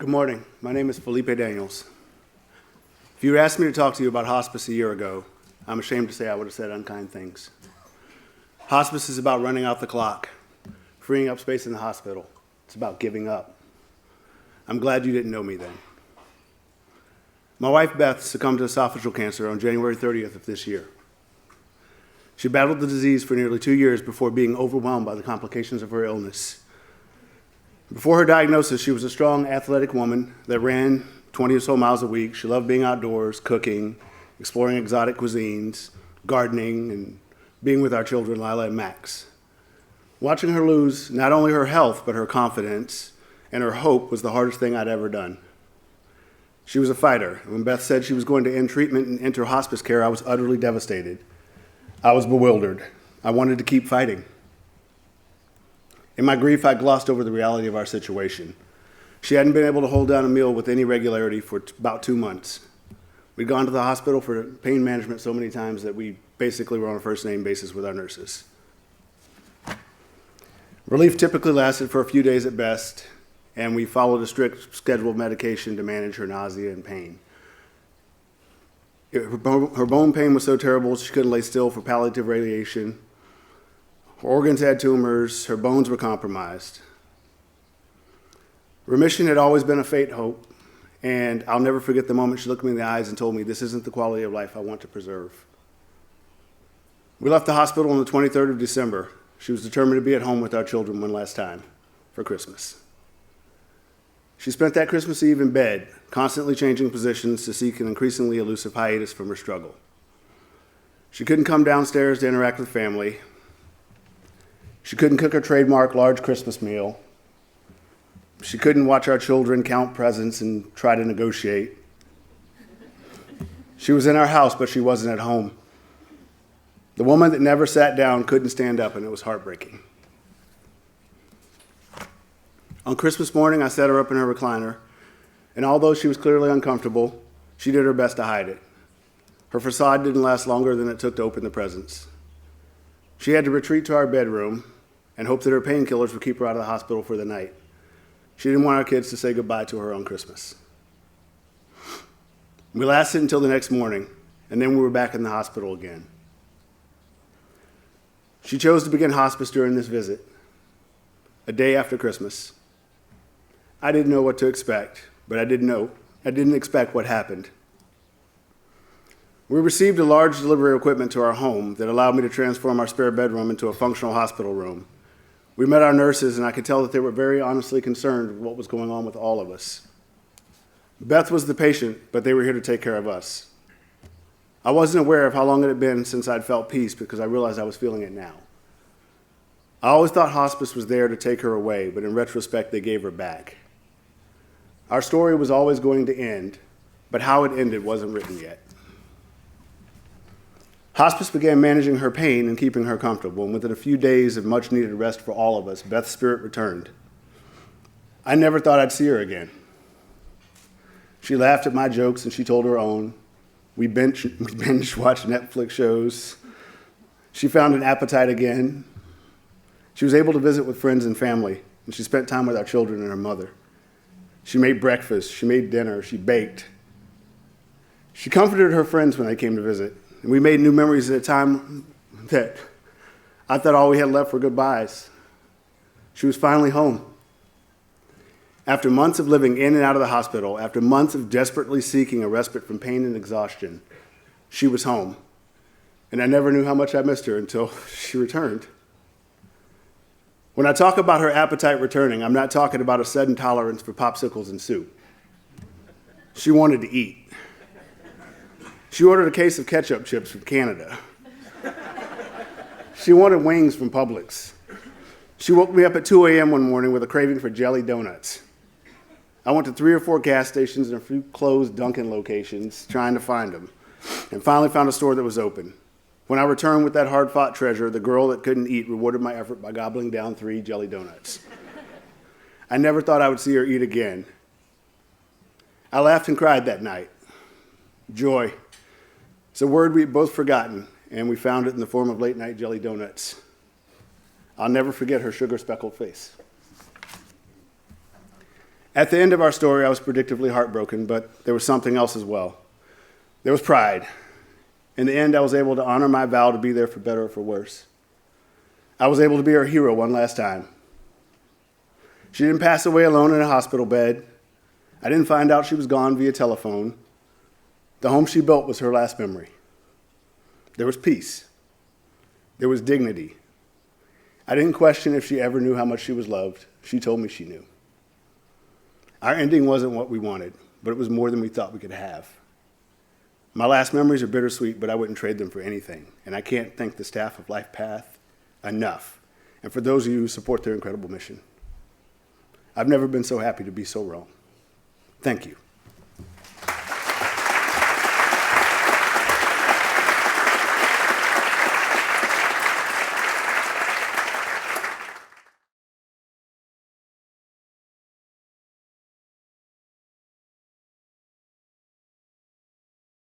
Good morning. My name is Filepe Daniels. If you asked me to talk to you about hospice a year ago, I'm ashamed to say I would have said unkind things. Hospice is about running out the clock, freeing up space in the hospital. It's about giving up. I'm glad you didn't know me then. My wife, Beth, succumbed to esophageal cancer on January 30th of this year. She battled the disease for nearly 2 years before being overwhelmed by the complications of her illness. Before her diagnosis, she was a strong, athletic woman that ran 20 or so miles a week. She loved being outdoors, cooking, exploring exotic cuisines, gardening, and being with our children, Lila and Max. Watching her lose not only her health, but her confidence and her hope was the hardest thing I'd ever done. She was a fighter. When Beth said she was going to end treatment and enter hospice care, I was utterly devastated. I was bewildered. I wanted to keep fighting. In my grief, I glossed over the reality of our situation. She hadn't been able to hold down a meal with any regularity for about 2 months. We'd gone to the hospital for pain management so many times that we basically were on a first-name basis with our nurses. Relief typically lasted for a few days at best, and we followed a strict schedule of medication to manage her nausea and pain. Her bone pain was so terrible she couldn't lay still for palliative radiation. Her organs had tumors, her bones were compromised. Remission had always been a faint hope, and I'll never forget the moment she looked me in the eyes and told me, "This isn't the quality of life I want to preserve." We left the hospital on the 23rd of December. She was determined to be at home with our children one last time for Christmas. She spent that Christmas Eve in bed, constantly changing positions to seek an increasingly elusive hiatus from her struggle. She couldn't come downstairs to interact with family. She couldn't cook her trademark large Christmas meal. She couldn't watch our children count presents and try to negotiate. She was in our house, but she wasn't at home. The woman that never sat down couldn't stand up, and it was heartbreaking. On Christmas morning, I set her up in her recliner, and although she was clearly uncomfortable, she did her best to hide it. Her facade didn't last longer than it took to open the presents. She had to retreat to our bedroom and hope that her painkillers would keep her out of the hospital for the night. She didn't want our kids to say goodbye to her on Christmas. We lasted until the next morning, and then we were back in the hospital again. She chose to begin hospice during this visit, a day after Christmas. I didn't know what to expect, but I didn't expect what happened. We received a large delivery of equipment to our home that allowed me to transform our spare bedroom into a functional hospital room. We met our nurses, and I could tell that they were very honestly concerned with what was going on with all of us. Beth was the patient, but they were here to take care of us. I wasn't aware of how long it had been since I'd felt peace because I realized I was feeling it now. I always thought hospice was there to take her away, but in retrospect, they gave her back. Our story was always going to end, but how it ended wasn't written yet. Hospice began managing her pain and keeping her comfortable, and within a few days of much-needed rest for all of us, Beth's spirit returned. I never thought I'd see her again. She laughed at my jokes and she told her own. We binge-watched Netflix shows. She found an appetite again. She was able to visit with friends and family, and she spent time with our children and her mother. She made breakfast, she made dinner, she baked. She comforted her friends when they came to visit. And we made new memories at a time that I thought all we had left were goodbyes. She was finally home. After months of living in and out of the hospital, after months of desperately seeking a respite from pain and exhaustion, she was home. And I never knew how much I missed her until she returned. When I talk about her appetite returning, I'm not talking about a sudden tolerance for popsicles and soup. She wanted to eat. She ordered a case of ketchup chips from Canada. She wanted wings from Publix. She woke me up at 2 a.m. one morning with a craving for jelly donuts. I went to 3 or 4 gas stations and a few closed Dunkin' locations trying to find them, and finally found a store that was open. When I returned with that hard-fought treasure, the girl that couldn't eat rewarded my effort by gobbling down 3 jelly donuts. I never thought I would see her eat again. I laughed and cried that night. Joy. It's a word we'd both forgotten, and we found it in the form of late-night jelly donuts. I'll never forget her sugar-speckled face. At the end of our story, I was predictably heartbroken, but there was something else as well. There was pride. In the end, I was able to honor my vow to be there for better or for worse. I was able to be her hero one last time. She didn't pass away alone in a hospital bed. I didn't find out she was gone via telephone. The home she built was her last memory. There was peace. There was dignity. I didn't question if she ever knew how much she was loved. She told me she knew. Our ending wasn't what we wanted, but it was more than we thought we could have. My last memories are bittersweet, but I wouldn't trade them for anything. And I can't thank the staff of Life Path enough, and for those of you who support their incredible mission. I've never been so happy to be so wrong. Thank you.